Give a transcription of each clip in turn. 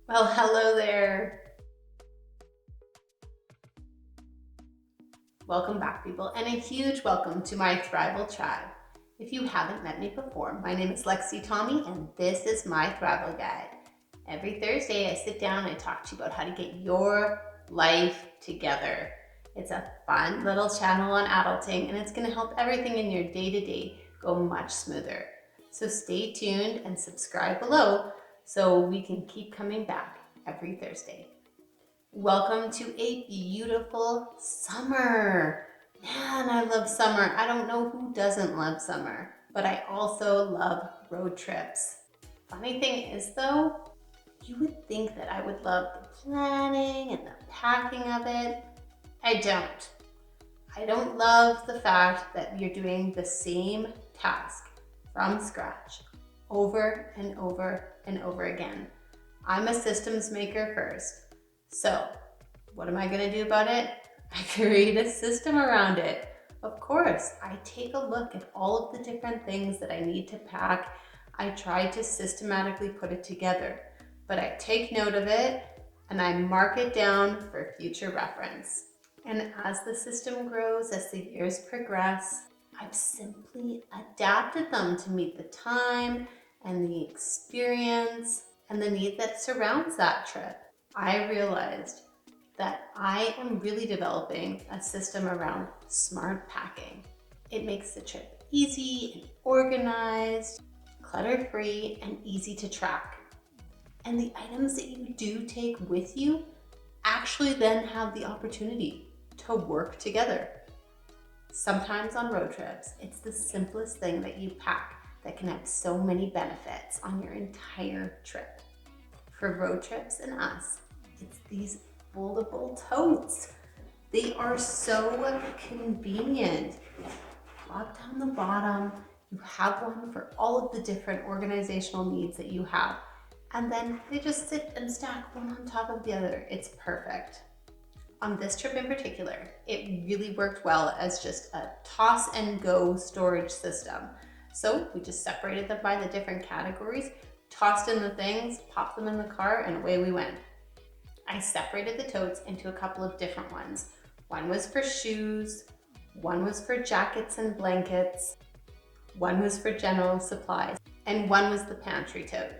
Well, hello there. Welcome back, people, and a huge welcome to my Thrival tribe. If you haven't met me before, my name is Lexi Tommy, and this is my Thrival Guide. Every Thursday, I sit down and talk to you about how to get your life together. It's a fun little channel on adulting, and it's going to help everything in your day-to-day go much smoother. So stay tuned and subscribe below so we can keep coming back every Thursday. Welcome to a beautiful summer. Man, I love summer. I don't know who doesn't love summer, but I also love road trips. Funny thing is though, you would think that I would love the planning and the packing of it. I don't. I don't love the fact that you're doing the same task from scratch over and over and over again. I'm a systems maker first. So what am I going to do about it? I create a system around it. Of course, I take a look at all of the different things that I need to pack. I try to systematically put it together, but I take note of it and I mark it down for future reference. And as the system grows, as the years progress, I've simply adapted them to meet the time and the experience and the need that surrounds that trip. I realized that I am really developing a system around smart packing. It makes the trip easy and organized, clutter-free, and easy to track. And the items that you do take with you actually then have the opportunity to work together. Sometimes on road trips, it's the simplest thing that you pack that can have so many benefits on your entire trip. For road trips and us, it's these foldable totes. They are so convenient. Drop down the bottom, you have one for all of the different organizational needs that you have. And then they just sit and stack one on top of the other. It's perfect. On this trip in particular, it really worked well as just a toss and go storage system. So we just separated them by the different categories, tossed in the things, popped them in the car, and away we went. I separated the totes into a couple of different ones. One was for shoes, one was for jackets and blankets, one was for general supplies, and one was the pantry tote.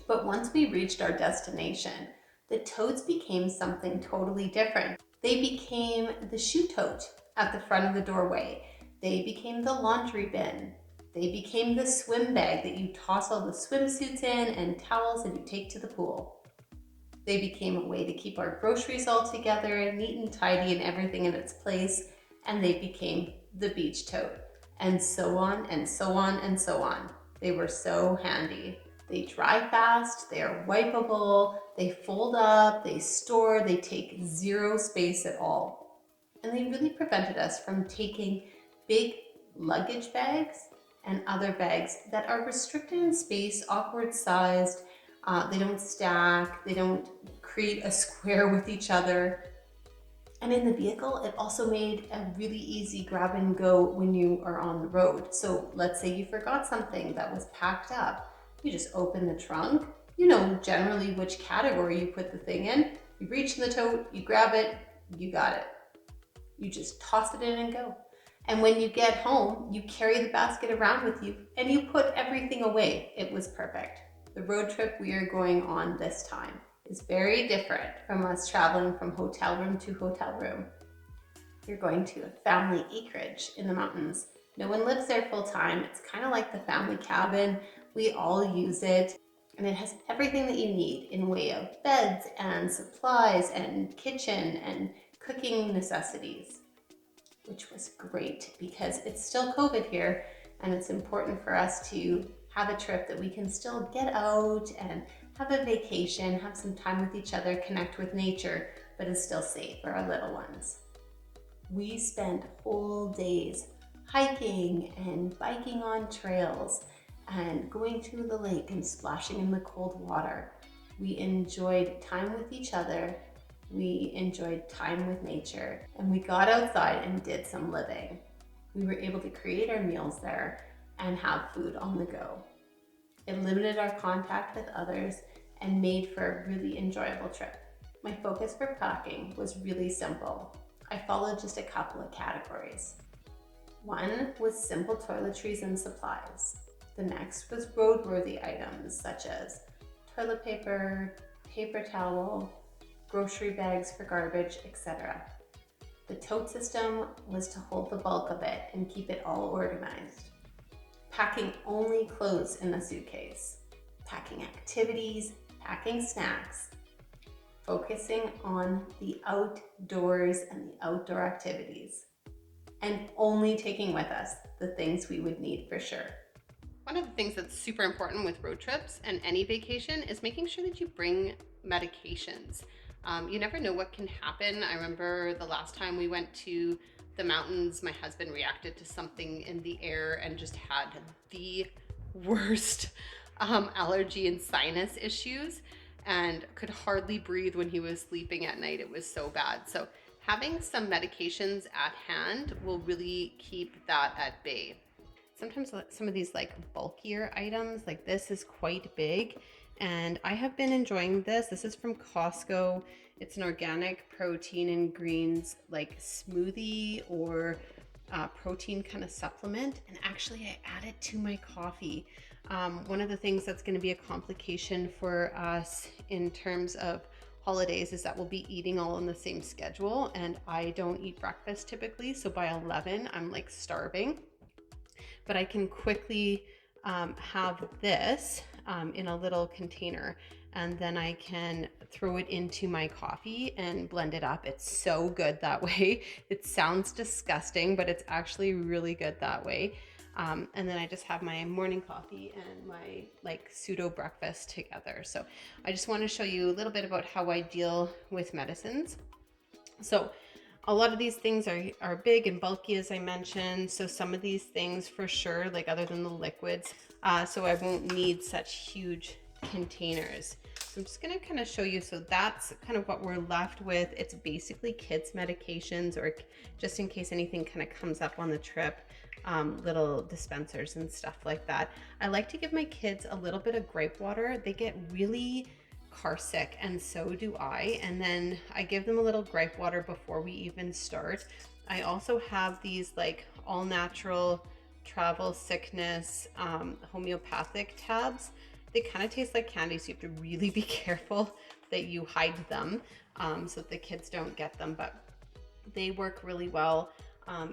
But once we reached our destination, the totes became something totally different. They became the shoe tote at the front of the doorway. They became the laundry bin. They became the swim bag that you toss all the swimsuits in and towels and you take to the pool. They became a way to keep our groceries all together, neat and tidy and everything in its place. And they became the beach tote, and so on and so on and so on. They were so handy. They dry fast, they are wipeable, they fold up, they store, they take zero space at all. And they really prevented us from taking big luggage bags and other bags that are restricted in space, awkward sized, they don't stack, they don't create a square with each other. And in the vehicle, it also made a really easy grab and go when you are on the road. So let's say you forgot something that was packed up. You just open the trunk. You know generally which category you put the thing in. You reach in the tote, you grab it, you got it. You just toss it in and go. And when you get home, you carry the basket around with you and you put everything away. It was perfect. The road trip we are going on this time is very different from us traveling from hotel room to hotel room. You're going to a family acreage in the mountains. No one lives there full time. It's kind of like the family cabin. We all use it, and it has everything that you need in way of beds and supplies and kitchen and cooking necessities, which was great because it's still COVID here, and it's important for us to have a trip that we can still get out and have a vacation, have some time with each other, connect with nature, but is still safe for our little ones. We spent whole days hiking and biking on trails and going to the lake and splashing in the cold water. We enjoyed time with each other. We enjoyed time with nature, and we got outside and did some living. We were able to create our meals there and have food on the go. It limited our contact with others and made for a really enjoyable trip. My focus for packing was really simple. I followed just a couple of categories. One was simple toiletries and supplies. The next was roadworthy items such as toilet paper, paper towel, grocery bags for garbage, etc. The tote system was to hold the bulk of it and keep it all organized. Packing only clothes in the suitcase. Packing activities, packing snacks. Focusing on the outdoors and the outdoor activities. And only taking with us the things we would need for sure. One of the things that's super important with road trips and any vacation is making sure that you bring medications. You never know what can happen. I remember the last time we went to the mountains, my husband reacted to something in the air and just had the worst allergy and sinus issues and could hardly breathe when he was sleeping at night. It was so bad. So having some medications at hand will really keep that at bay. Sometimes some of these like bulkier items, like this is quite big, and I have been enjoying this. This is from Costco. It's an organic protein and greens like smoothie or protein kind of supplement, and actually I add it to my coffee. One of the things that's going to be a complication for us in terms of holidays is that we'll be eating all on the same schedule, and I don't eat breakfast typically, so by 11 I'm like starving. But I can quickly have this in a little container, and then I can throw it into my coffee and blend it up. It's so good that way. It sounds disgusting, but it's actually really good that way. And then I just have my morning coffee and my like pseudo breakfast together. So I just want to show you a little bit about how I deal with medicines. So a lot of these things are big and bulky, as I mentioned. So some of these things for sure, like other than the liquids, so I won't need such huge containers. So I'm just gonna kind of show you. So that's kind of what we're left with. It's basically kids medications, or just in case anything kind of comes up on the trip, little dispensers and stuff like that. I like to give my kids a little bit of gripe water. They get really car sick, and so do I, and then I give them a little gripe water before we even start. I also have these like all natural travel sickness homeopathic tabs. They kind of taste like candy, so you have to really be careful that you hide them so that the kids don't get them, but they work really well.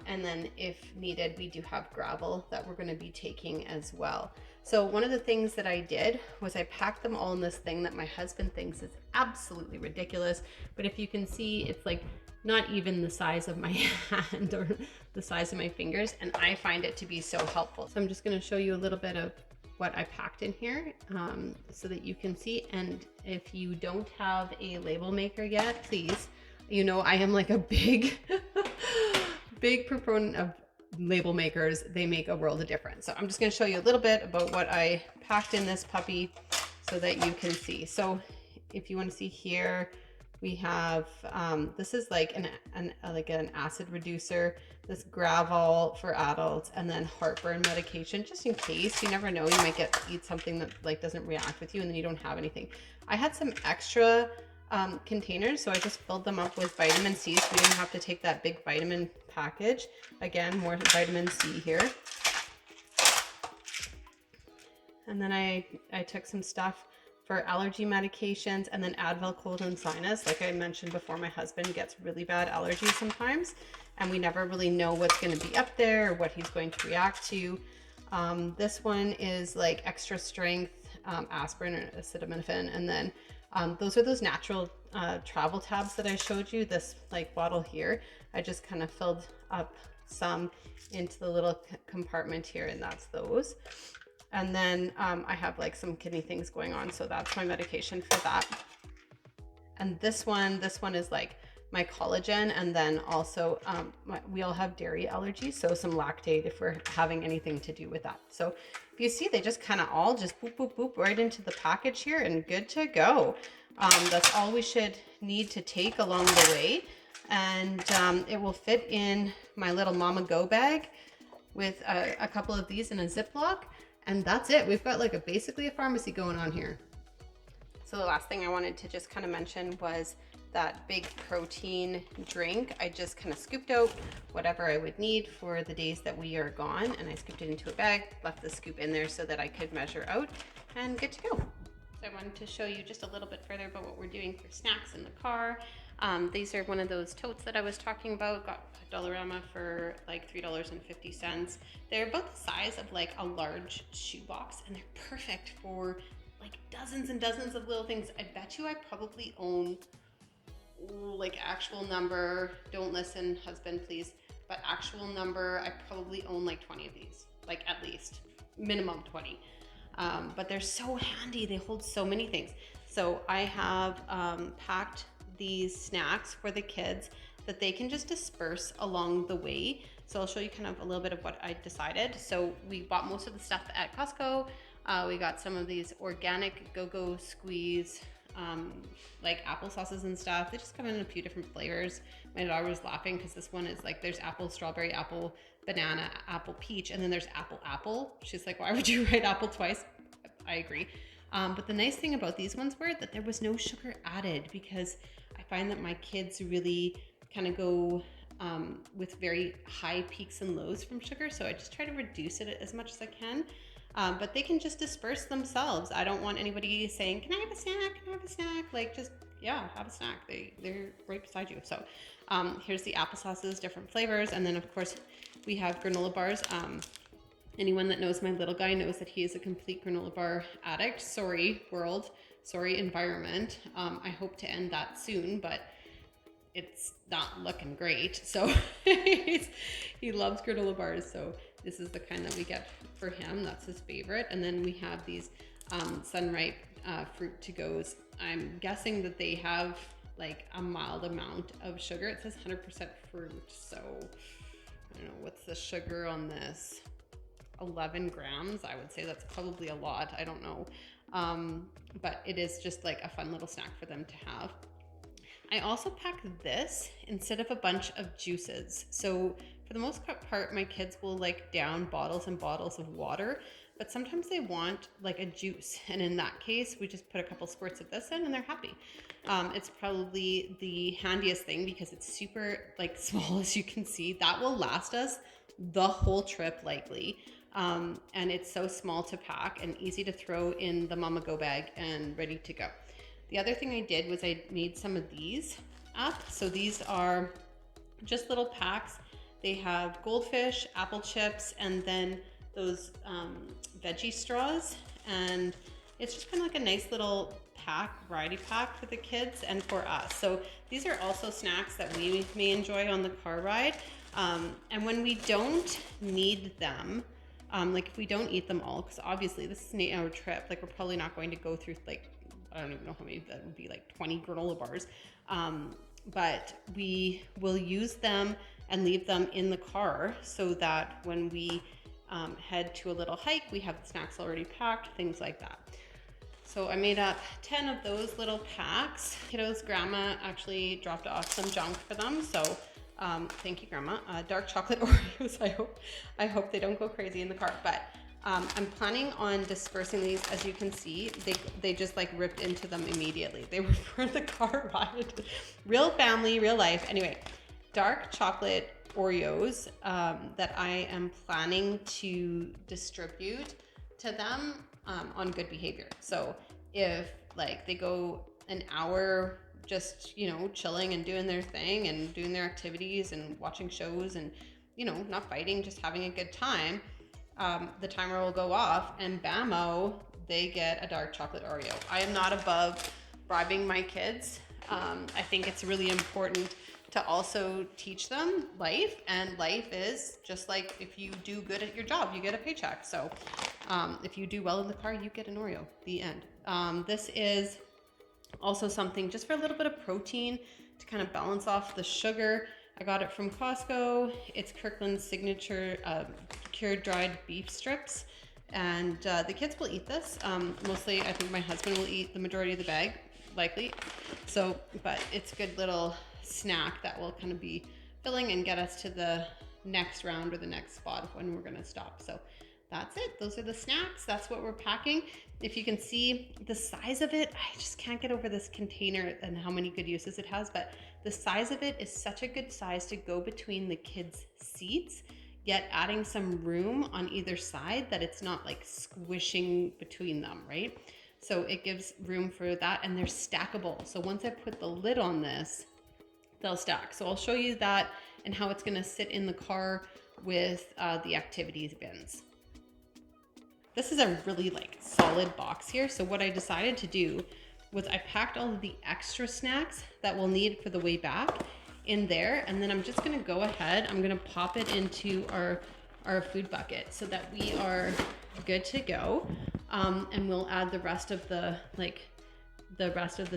And then if needed, we do have gravel that we're going to be taking as well. So one of the things that I did was I packed them all in this thing that my husband thinks is absolutely ridiculous. But if you can see, it's like not even the size of my hand or the size of my fingers. And I find it to be so helpful. So I'm just going to show you a little bit of what I packed in here so that you can see. And if you don't have a label maker yet, please, you know, I am like a big big proponent of label makers. They make a world of difference. So I'm just going to show you a little bit about what I packed in this puppy so that you can see. So if you want to see here, we have this is like an acid reducer, this Gravol for adults, and then heartburn medication, just in case. You never know, you might eat something that like doesn't react with you and then you don't have anything. I had some extra containers, so I just filled them up with vitamin C, so we didn't have to take that big vitamin package. Again, more vitamin C here. And then I took some stuff for allergy medications, and then Advil cold and sinus. Like I mentioned before, my husband gets really bad allergies sometimes, and we never really know what's going to be up there or what he's going to react to. This one is like extra strength aspirin or acetaminophen, and then those are those natural travel tabs that I showed you. This like bottle here, I just kind of filled up some into the little compartment here, and that's those. And then I have like some kidney things going on, so that's my medication for that. And this one is like my collagen, and then also we all have dairy allergies, so some lactate if we're having anything to do with that. So if you see, they just kind of all just boop, boop, boop right into the package here, and good to go. That's all we should need to take along the way. And it will fit in my little Mama Go bag with a couple of these in a Ziploc. And that's it. We've got like basically a pharmacy going on here. So the last thing I wanted to just kind of mention was that big protein drink. I just kind of scooped out whatever I would need for the days that we are gone, and I scooped it into a bag, left the scoop in there so that I could measure out and good to go. So I wanted to show you just a little bit further about what we're doing for snacks in the car. These are one of those totes that I was talking about. Got a Dollarama for like $3.50. They're about the size of like a large shoebox, and they're perfect for like dozens and dozens of little things. I bet you I probably own, like actual number, don't listen husband please, but actual number, I probably own like 20 of these, like at least minimum 20. But they're so handy, they hold so many things. So I have packed these snacks for the kids that they can just disperse along the way. So I'll show you kind of a little bit of what I decided. So we bought most of the stuff at Costco. We got some of these organic Go-Go Squeeze like applesauces and stuff. They just come in a few different flavors. My daughter was laughing because this one is like, there's apple, strawberry, apple, banana, apple, peach, and then there's apple. She's like, why would you write apple twice? I agree. But the nice thing about these ones were that there was no sugar added, because I find that my kids really kind of go with very high peaks and lows from sugar. So I just try to reduce it as much as I can. But they can just disperse themselves. I don't want anybody saying, can I have a snack? Can I have a snack? Like, just, yeah, have a snack. They're right beside you. So here's the applesauces, different flavors. And then of course we have granola bars. Anyone that knows my little guy knows that he is a complete granola bar addict. Sorry world, sorry environment. I hope to end that soon, but it's not looking great. So he loves granola bars. So this is the kind that we get for him. That's his favorite. And then we have these Sunripe fruit to goes. I'm guessing that they have like a mild amount of sugar. It says 100% fruit. So I don't know, what's the sugar on this? 11 grams. I would say that's probably a lot. I don't know. But it is just like a fun little snack for them to have. I also pack this instead of a bunch of juices. So for the most part, my kids will like down bottles and bottles of water, but sometimes they want like a juice. And in that case, we just put a couple squirts of this in and they're happy. It's probably the handiest thing because it's super like small, as you can see. That will last us the whole trip likely. And it's so small to pack and easy to throw in the Mama Go bag and ready to go. The other thing I did was I made some of these up. So these are just little packs. They have goldfish, apple chips, and then those veggie straws. And it's just kind of like a nice little pack, variety pack for the kids and for us. So these are also snacks that we may enjoy on the car ride. And when we don't need them, like if we don't eat them all, because obviously this is an 8-hour trip, like we're probably not going to go through like, I don't even know how many, that would be like 20 granola bars. But we will use them and leave them in the car so that when we head to a little hike, we have the snacks already packed, things like that. So I made up 10 of those little packs. Kiddos, grandma actually dropped off some junk for them. So thank you, grandma. Dark chocolate Oreos. I hope they don't go crazy in the car, but I'm planning on dispersing these. As you can see, they just like ripped into them immediately. They were for the car ride. Real family, real life. Anyway, dark chocolate Oreos that I am planning to distribute to them on good behavior. So if like they go an hour just, you know, chilling and doing their thing and doing their activities and watching shows and, you know, not fighting, just having a good time, the timer will go off and bammo, they get a dark chocolate Oreo. I am not above bribing my kids. I think it's really important to also teach them life, and life is just like if you do good at your job, you get a paycheck. So if you do well in the car, you get an Oreo, the end. This is also something just for a little bit of protein to kind of balance off the sugar. I got it from Costco. It's Kirkland's signature cured dried beef strips. And the kids will eat this. Mostly, I think my husband will eat the majority of the bag, likely. So, but it's a good little snack that will kind of be filling and get us to the next round or the next spot when we're gonna stop. So that's it. Those are the snacks. That's what we're packing. If you can see the size of it, I just can't get over this container and how many good uses it has, but the size of it is such a good size to go between the kids' seats, yet adding some room on either side that it's not like squishing between them, right? So it gives room for that, and they're stackable. So once I put the lid on this, they'll stack. So I'll show you that and how it's gonna sit in the car with the activities bins. This is a really like solid box here. So what I decided to do was I packed all of the extra snacks that we'll need for the way back in there. And then I'm just gonna go ahead, I'm gonna pop it into our food bucket so that we are good to go. And we'll add the rest of the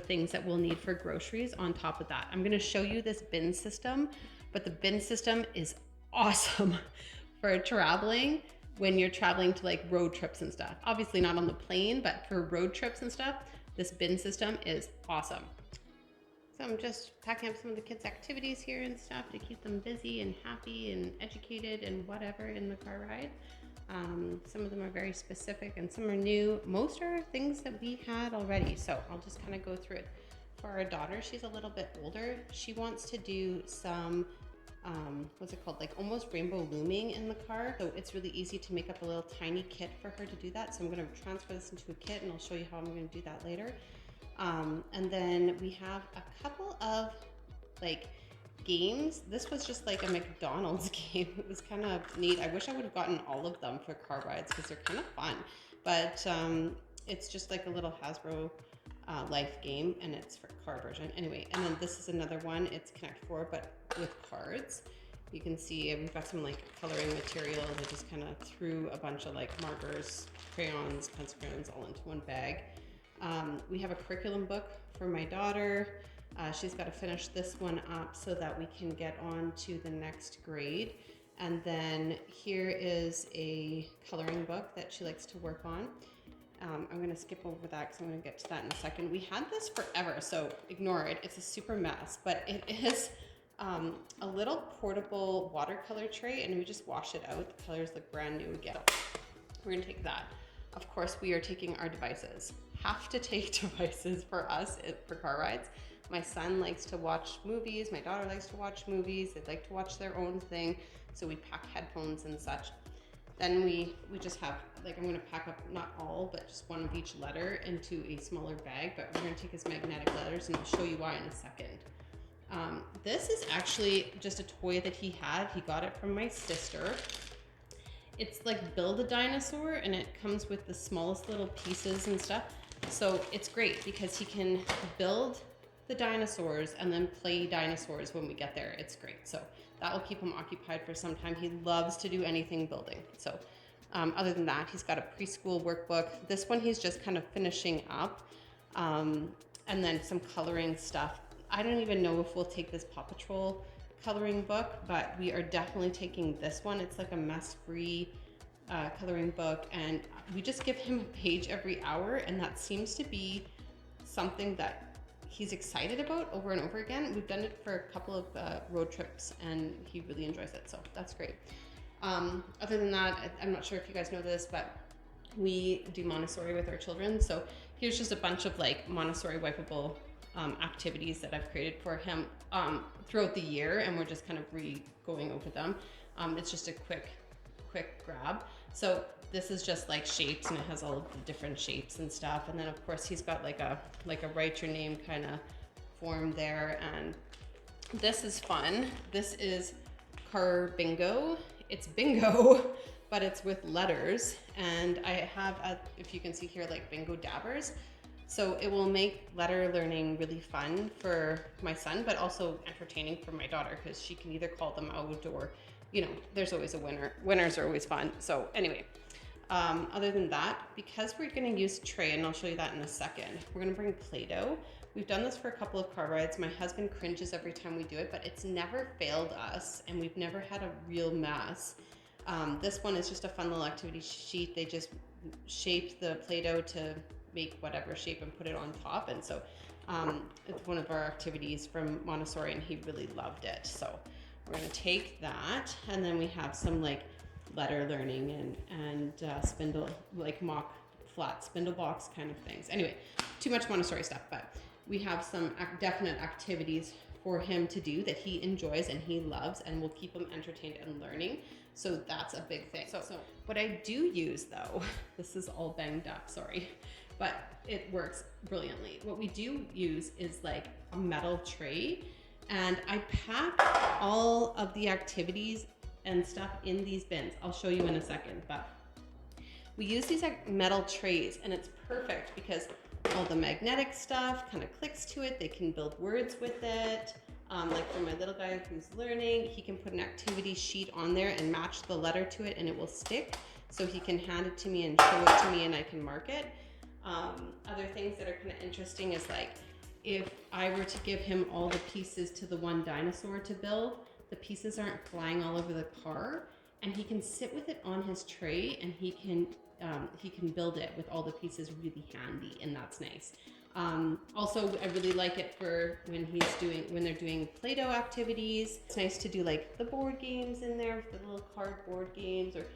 things that we'll need for groceries on top of that. I'm gonna show you this bin system, but the bin system is awesome for traveling when you're traveling to like road trips and stuff. Obviously not on the plane, but for road trips and stuff, this bin system is awesome. So I'm just packing up some of the kids' activities here and stuff to keep them busy and happy and educated and whatever in the car ride. Some of them are very specific and some are new. Most are things that we had already. So I'll just kind of go through it. For our daughter, she's a little bit older. She wants to do some what's it called, like almost rainbow looming in the car. So it's really easy to make up a little tiny kit for her to do that. So I'm going to transfer this into a kit and I'll show you how I'm going to do that later. And then we have a couple of like games. This was just like a McDonald's game. It was kind of neat. I wish I would have gotten all of them for car rides because they're kind of fun, but it's just like a little Hasbro life game, and it's for car version anyway. And then this is another one. It's Connect 4 but with cards. You can see we've got some like coloring material. I just kind of threw a bunch of like markers, crayons, pencil crayons all into one bag. We have a curriculum book for my daughter. She's got to finish this one up so that we can get on to the next grade. And then here is a coloring book that she likes to work on. I'm going to skip over that because I'm going to get to that in a second. We had this forever, so ignore it. It's a super mess, but it is a little portable watercolor tray, and we just wash it out. The colors look brand new again. So we're going to take that. Of course, we are taking our devices. Have to take devices for us for car rides. My son likes to watch movies. My daughter likes to watch movies. They like to watch their own thing, so we pack headphones and such. Then we just have, like, I'm gonna pack up not all, but just one of each letter into a smaller bag, but we're gonna take his magnetic letters and I'll show you why in a second. This is actually just a toy that he had. He got it from my sister. It's like Build a Dinosaur, and it comes with the smallest little pieces and stuff. So it's great because he can build the dinosaurs and then play dinosaurs when we get there. It's great. So that will keep him occupied for some time. He loves to do anything building. So other than that, he's got a preschool workbook. This one he's just kind of finishing up, and then some coloring stuff. I don't even know if we'll take this Paw Patrol coloring book, but we are definitely taking this one. It's like a mess-free coloring book, and we just give him a page every hour, and that seems to be something that he's excited about over and over again. We've done it for a couple of road trips, and he really enjoys it, so that's great. Other than that, I'm not sure if you guys know this, but we do Montessori with our children, so here's just a bunch of like Montessori wipeable activities that I've created for him throughout the year, and we're just kind of going over them. It's just a quick grab. So this is just like shapes, and it has all of the different shapes and stuff. And then of course he's got like a write your name kind of form there. And this is fun. This is car bingo. It's bingo, but it's with letters. And I have, if you can see here, like bingo dabbers. So it will make letter learning really fun for my son, but also entertaining for my daughter, because she can either call them out or, you know, there's always a winner. Winners are always fun. So anyway, other than that, because we're going to use tray, and I'll show you that in a second, we're going to bring Play-Doh. We've done this for a couple of car rides. My husband cringes every time we do it, but it's never failed us, and we've never had a real mess. This one is just a fun little activity sheet. They just shape the Play-Doh to make whatever shape and put it on top. And so it's one of our activities from Montessori, and he really loved it. So we're going to take that, and then we have some like letter learning and spindle, like mock flat spindle box kind of things. Anyway, too much Montessori stuff, but we have some definite activities for him to do that he enjoys and he loves and will keep him entertained and learning. So that's a big thing. So what I do use though, this is all banged up, sorry, but it works brilliantly. What we do use is like a metal tray, and I pack all of the activities and stuff in these bins. I'll show you in a second, but we use these metal trays, and it's perfect because all the magnetic stuff kind of clicks to it. They can build words with it. Like for my little guy who's learning, he can put an activity sheet on there and match the letter to it, and it will stick. So he can hand it to me and show it to me, and I can mark it. Other things that are kind of interesting is like, if I were to give him all the pieces to the one dinosaur to build, the pieces aren't flying all over the car, and he can sit with it on his tray, and he can build it with all the pieces really handy, and that's nice. Also, I really like it for when they're doing Play-Doh activities. It's nice to do like the board games in there, the little cardboard games, or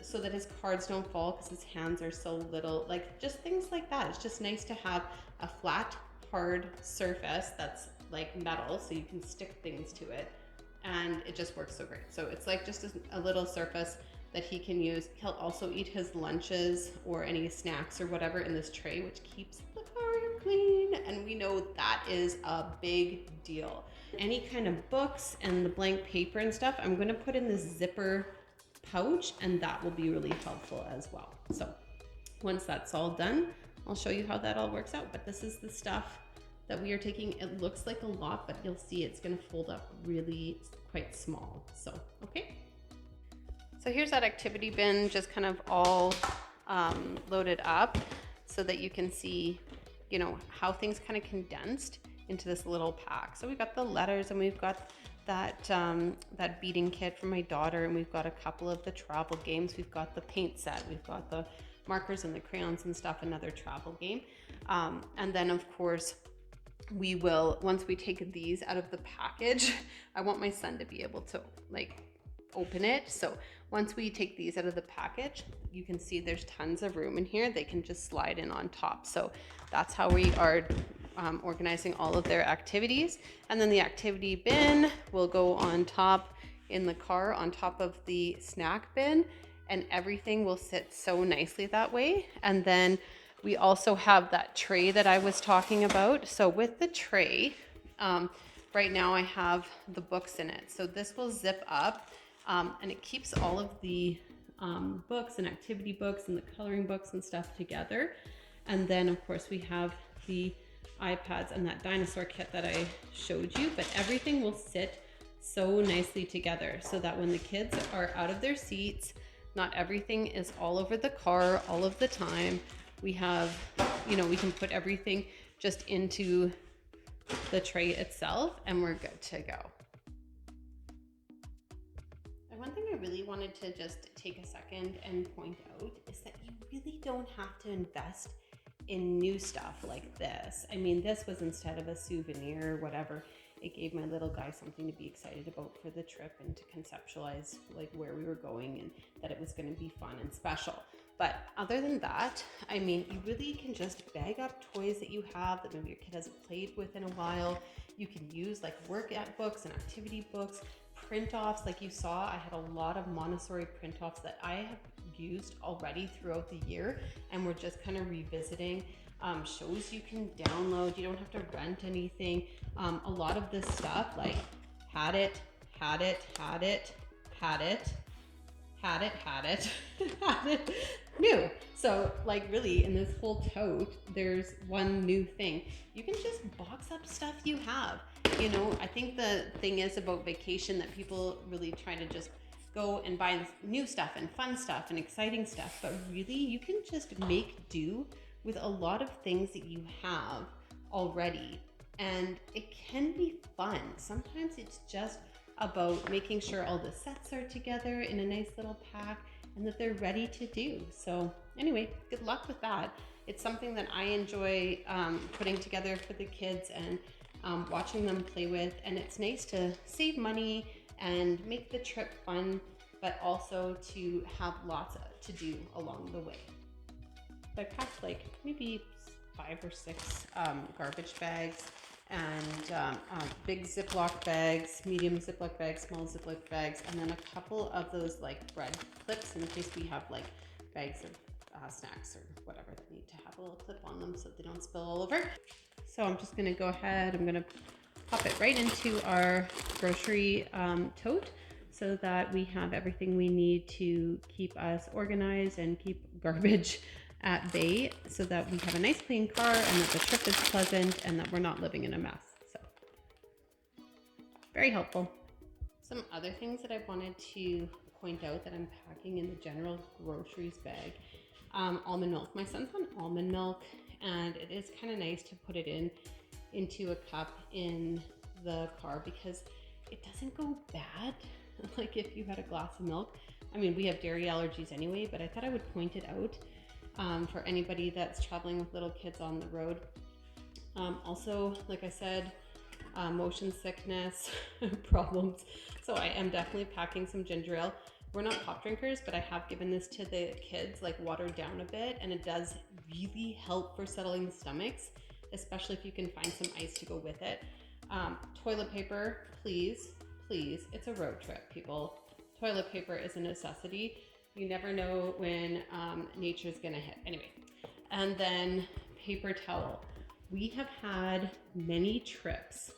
so that his cards don't fall because his hands are so little, like just things like that. It's just nice to have a flat, hard surface that's like metal, so you can stick things to it, and it just works so great. So it's like just a little surface that he can use. He'll also eat his lunches or any snacks or whatever in this tray, which keeps the car clean, and we know that is a big deal. Any kind of books and the blank paper and stuff, I'm going to put in this zipper pouch, and that will be really helpful as well. So once that's all done, I'll show you how that all works out. But this is the stuff that we are taking. It looks like a lot, but you'll see it's going to fold up really quite small. So, okay. So here's that activity bin, just kind of all loaded up so that you can see, you know, how things kind of condensed into this little pack. So we've got the letters, and we've got that beading kit for my daughter, and we've got a couple of the travel games. We've got the paint set, we've got the markers and the crayons and stuff, another travel game. And then of course, we will, once we take these out of the package, I want my son to be able to like open it. So once we take these out of the package, you can see there's tons of room in here. They can just slide in on top. So that's how we are organizing all of their activities. And then the activity bin will go on top in the car, on top of the snack bin, and everything will sit so nicely that way. And then we also have that tray that I was talking about. So with the tray, right now I have the books in it. So this will zip up, and it keeps all of the books and activity books and the coloring books and stuff together. And then of course we have the iPads and that dinosaur kit that I showed you, but everything will sit so nicely together so that when the kids are out of their seats, not everything is all over the car all of the time. We have, you know, we can put everything just into the tray itself, and we're good to go. And one thing I really wanted to just take a second and point out is that you really don't have to invest in new stuff like this. I mean, this was instead of a souvenir or whatever. It gave my little guy something to be excited about for the trip and to conceptualize like where we were going and that it was going to be fun and special. But other than that, I mean, you really can just bag up toys that you have that maybe your kid hasn't played with in a while. You can use like workout books and activity books, print-offs. Like you saw, I had a lot of Montessori print-offs that I have used already throughout the year, and we're just kind of revisiting. Shows you can download, you don't have to rent anything. A lot of this stuff, like had it, new. So like really in this whole tote, there's one new thing. You can just box up stuff you have. You know, I think the thing is about vacation that people really try to just go and buy new stuff and fun stuff and exciting stuff, but really you can just make do with a lot of things that you have already, and it can be fun. Sometimes it's just about making sure all the sets are together in a nice little pack and that they're ready to do. So anyway, good luck with that. It's something that I enjoy putting together for the kids and watching them play with, and it's nice to save money and make the trip fun but also to have lots to do along the way. So I packed like maybe 5 or 6 garbage bags and big Ziploc bags, medium Ziploc bags, small Ziploc bags, and then a couple of those like bread clips in case we have like bags of snacks or whatever that need to have a little clip on them so they don't spill all over. So I'm just gonna go ahead, I'm gonna pop it right into our grocery tote so that we have everything we need to keep us organized and keep garbage at bay, so that we have a nice clean car and that the trip is pleasant and that we're not living in a mess. So very helpful. Some other things that I wanted to point out that I'm packing in the general groceries bag. Almond milk. My son's on almond milk, and it is kind of nice to put it into a cup in the car because it doesn't go bad like if you had a glass of milk. I mean, we have dairy allergies anyway, but I thought I would point it out for anybody that's traveling with little kids on the road. Also, like I said, motion sickness problems. So I am definitely packing some ginger ale. We're not pop drinkers, but I have given this to the kids, like watered down a bit, and it does really help for settling the stomachs, especially if you can find some ice to go with it. Toilet paper, please, please. It's a road trip, people. Toilet paper is a necessity. You never know when nature's gonna hit. Anyway, and then paper towel. We have had many trips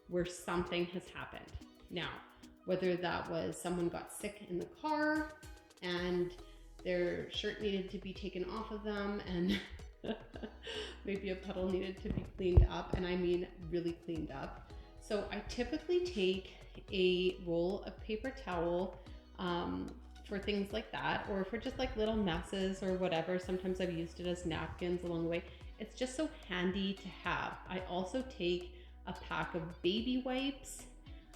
where something has happened. Now, whether that was someone got sick in the car and their shirt needed to be taken off of them and maybe a puddle needed to be cleaned up, and I mean really cleaned up. So I typically take a roll of paper towel for things like that, or for just like little messes or whatever. Sometimes I've used it as napkins along the way. It's just so handy to have. I also take a pack of baby wipes,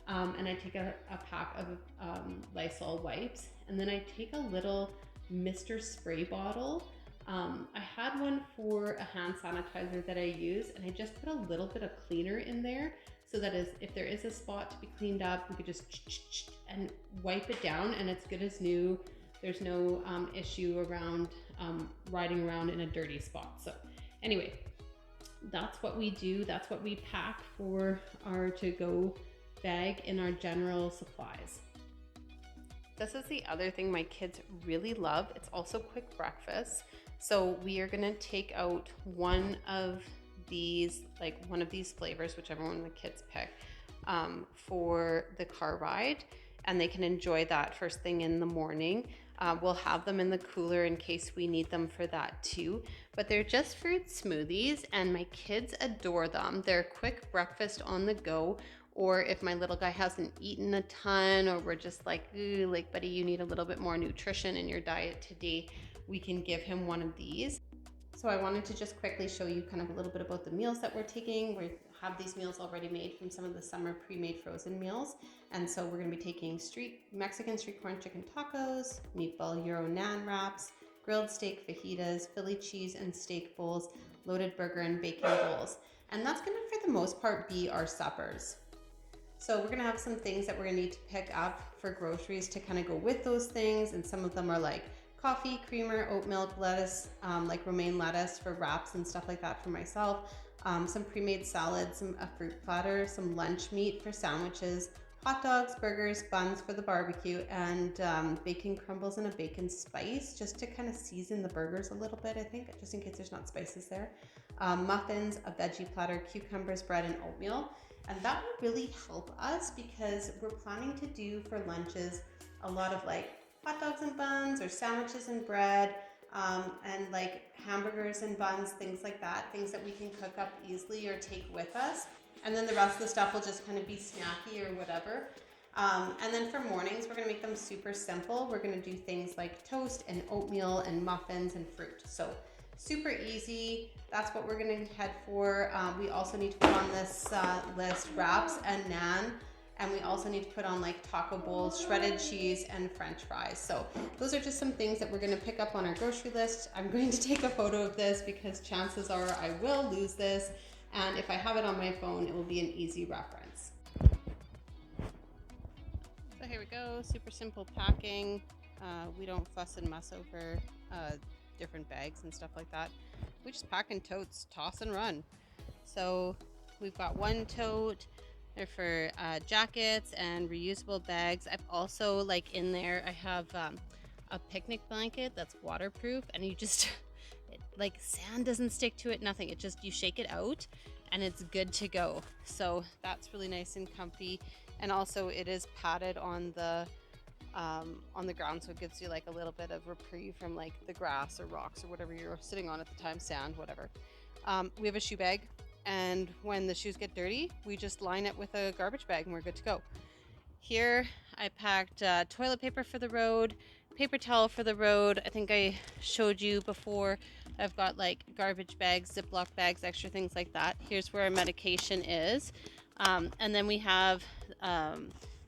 and I take a pack of Lysol wipes, and then I take a little Mr. Spray bottle. I had one for a hand sanitizer that I use, and I just put a little bit of cleaner in there so that if there is a spot to be cleaned up, we could just and wipe it down, and it's good as new. There's no issue around riding around in a dirty spot. So anyway, that's what we do. That's what we pack for our to-go bag in our general supplies. This is the other thing my kids really love. It's also quick breakfast. So we are gonna take out one of these flavors, whichever one the kids pick, for the car ride, and they can enjoy that first thing in the morning. We'll have them in the cooler in case we need them for that too. But they're just fruit smoothies, and my kids adore them. They're quick breakfast on the go. Or if my little guy hasn't eaten a ton, or we're just like, ooh, like, buddy, you need a little bit more nutrition in your diet today, we can give him one of these. So I wanted to just quickly show you kind of a little bit about the meals that we're taking. We have these meals already made from some of the summer pre-made frozen meals. And so we're gonna be taking Mexican street corn chicken tacos, meatball Euro naan wraps, grilled steak fajitas, Philly cheese and steak bowls, loaded burger and bacon bowls. And that's gonna, for the most part, be our suppers. So we're gonna have some things that we're gonna need to pick up for groceries to kind of go with those things. And some of them are like coffee, creamer, oat milk, lettuce, like romaine lettuce for wraps and stuff like that for myself. Some pre-made salads, a fruit platter, some lunch meat for sandwiches, hot dogs, burgers, buns for the barbecue, and bacon crumbles and a bacon spice just to kind of season the burgers a little bit, I think, just in case there's not spices there. Muffins, a veggie platter, cucumbers, bread, and oatmeal. And that would really help us because we're planning to do for lunches a lot of like hot dogs and buns, or sandwiches and bread, and like hamburgers and buns, things like that, things that we can cook up easily or take with us. And then the rest of the stuff will just kind of be snacky or whatever. And then for mornings, we're gonna make them super simple. We're gonna do things like toast and oatmeal and muffins and fruit. So super easy. That's what we're gonna head for. We also need to put on this list wraps and naan. And we also need to put on like taco bowls, shredded cheese, and French fries. So those are just some things that we're gonna pick up on our grocery list. I'm going to take a photo of this because chances are I will lose this. And if I have it on my phone, it will be an easy reference. So here we go, super simple packing. We don't fuss and muss over different bags and stuff like that. We just pack in totes, toss and run. So we've got one tote. They're for jackets and reusable bags. I've also, like, in there, I have a picnic blanket that's waterproof, and you just, like, sand doesn't stick to it, nothing. It just, you shake it out and it's good to go. So that's really nice and comfy. And also it is padded on the ground, so it gives you like a little bit of reprieve from like the grass or rocks or whatever you're sitting on at the time, sand, whatever. We have a shoe bag, and when the shoes get dirty, we just line it with a garbage bag and we're good to go. Here I packed toilet paper for the road, paper towel for the road. I think I showed you before, I've got like garbage bags, Ziploc bags, extra things like that. Here's where our medication is. And then we have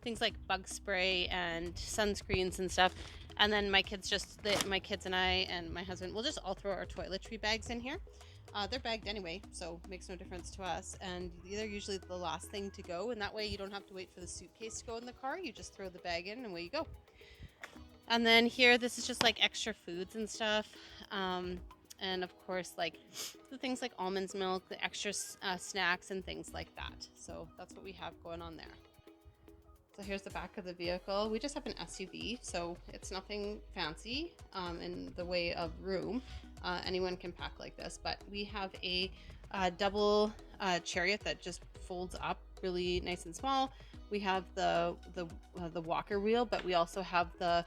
things like bug spray and sunscreens and stuff. And then my kids and I and my husband will just all throw our toiletry bags in here. They're bagged anyway, so it makes no difference to us. And they're usually the last thing to go, and that way you don't have to wait for the suitcase to go in the car. You just throw the bag in and away you go. And then here, this is just like extra foods and stuff. And of course, like the things like almonds milk, the extra snacks and things like that. So that's what we have going on there. So here's the back of the vehicle. We just have an SUV, so it's nothing fancy in the way of room. Anyone can pack like this, but we have a double chariot that just folds up really nice and small. We have the walker wheel, but we also have the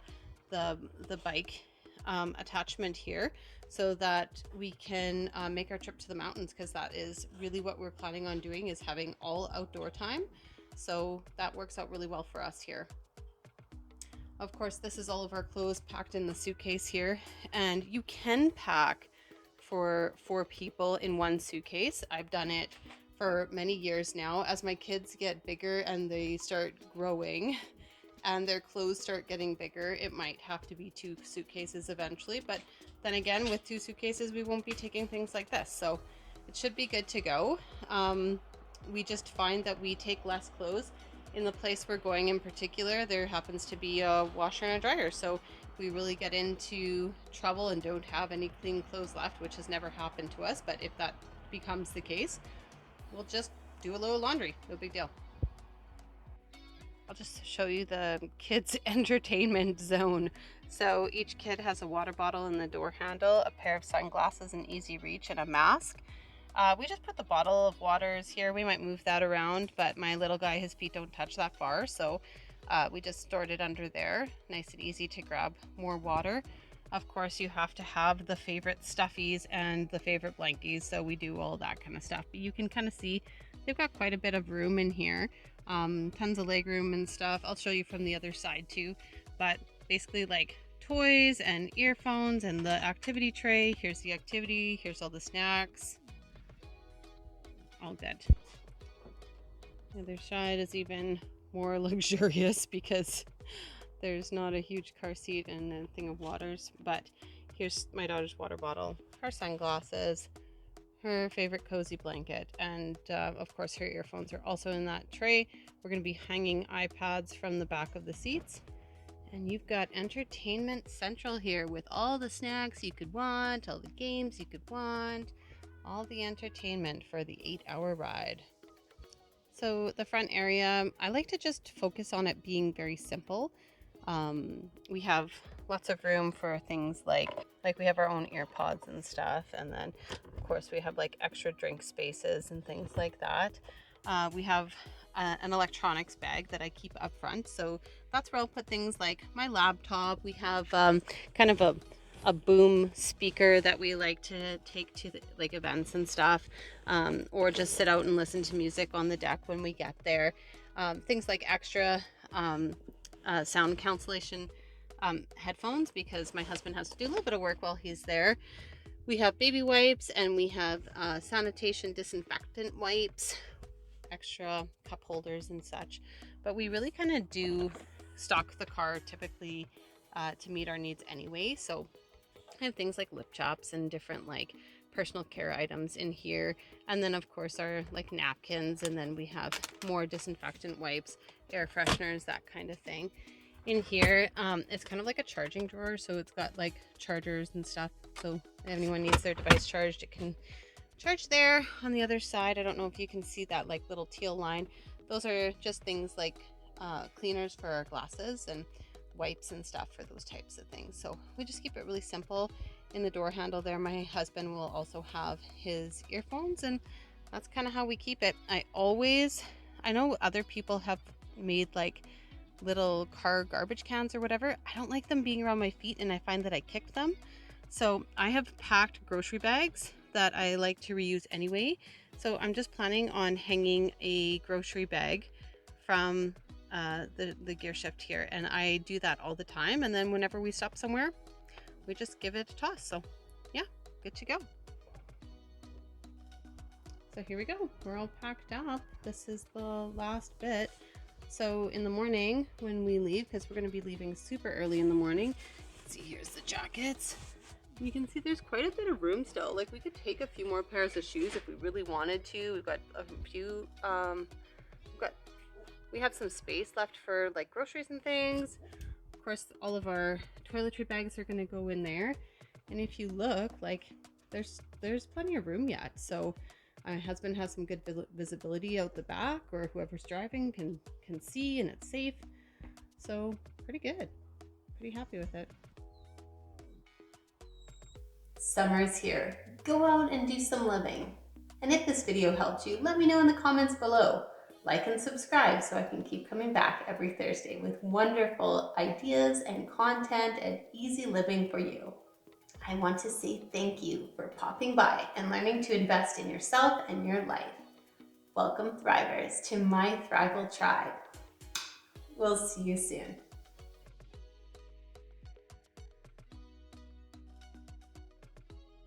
bike attachment here, so that we can make our trip to the mountains, because that is really what we're planning on doing, is having all outdoor time. So that works out really well for us here. Of course, this is all of our clothes packed in the suitcase here, and you can pack for 4 people in one suitcase. I've done it for many years now. As my kids get bigger and they start growing and their clothes start getting bigger, it might have to be 2 suitcases eventually. But then again, with 2 suitcases, we won't be taking things like this. So it should be good to go. We just find that we take less clothes. In the place we're going in particular, there happens to be a washer and a dryer. So we really get into trouble and don't have any clean clothes left, which has never happened to us. But if that becomes the case, we'll just do a little laundry. No big deal. I'll just show you the kids' entertainment zone. So each kid has a water bottle in the door handle, a pair of sunglasses in easy reach, and a mask. We just put the bottle of waters here. We might move that around, but my little guy, his feet don't touch that far, so we just stored it under there. Nice and easy to grab more water. Of course, you have to have the favorite stuffies and the favorite blankies, so we do all that kind of stuff. But you can kind of see they've got quite a bit of room in here. Tons of leg room and stuff. I'll show you from the other side too. But basically, like toys and earphones and the activity tray. Here's the activity. Here's all the snacks. All good. The other side is even more luxurious because there's not a huge car seat and a thing of waters. But here's my daughter's water bottle, her sunglasses, her favorite cozy blanket, and of course her earphones are also in that tray. We're going to be hanging iPads from the back of the seats, and you've got entertainment central here with all the snacks you could want, all the games you could want, all the entertainment for the 8-hour ride. So the front area, I like to just focus on it being very simple. We have lots of room for things like we have our own earpods and stuff, and then of course we have like extra drink spaces and things like that. We have an electronics bag that I keep up front, so that's where I'll put things like my laptop. We have kind of a boom speaker that we like to take to like events and stuff, or just sit out and listen to music on the deck when we get there. Things like extra sound cancellation headphones, because my husband has to do a little bit of work while he's there. We have baby wipes, and we have sanitation disinfectant wipes, extra cup holders and such. But we really kind of do stock the car typically to meet our needs anyway. So I have things like lip chops and different like personal care items in here. And then of course our like napkins, and then we have more disinfectant wipes, air fresheners, that kind of thing. In here, it's kind of like a charging drawer, so it's got like chargers and stuff. So if anyone needs their device charged, it can charge there. On the other side, I don't know if you can see that like little teal line. Those are just things like cleaners for our glasses and wipes and stuff for those types of things. So we just keep it really simple. In the door handle there, my husband will also have his earphones, and that's kind of how we keep it. I know other people have made like little car garbage cans or whatever. I don't like them being around my feet, and I find that I kick them. So I have packed grocery bags that I like to reuse anyway. So I'm just planning on hanging a grocery bag from the gear shift here, and I do that all the time. And then whenever we stop somewhere, we just give it a toss. So yeah, good to go. So here we go. We're all packed up. This is the last bit. So in the morning when we leave, because we're going to be leaving super early in the morning, see, here's the jackets. You can see there's quite a bit of room still. Like we could take a few more pairs of shoes if we really wanted to. We've got a few, we have some space left for like groceries and things. Of course, all of our toiletry bags are going to go in there. And if you look, like there's plenty of room yet. So my husband has some good visibility out the back, or whoever's driving can see, and it's safe. So pretty good. Pretty happy with it. Summer's here. Go out and do some living. And if this video helped you, let me know in the comments below. Like and subscribe so I can keep coming back every Thursday with wonderful ideas and content and easy living for you. I want to say thank you for popping by and learning to invest in yourself and your life. Welcome, Thrivers, to My Thrival tribe. We'll see you soon.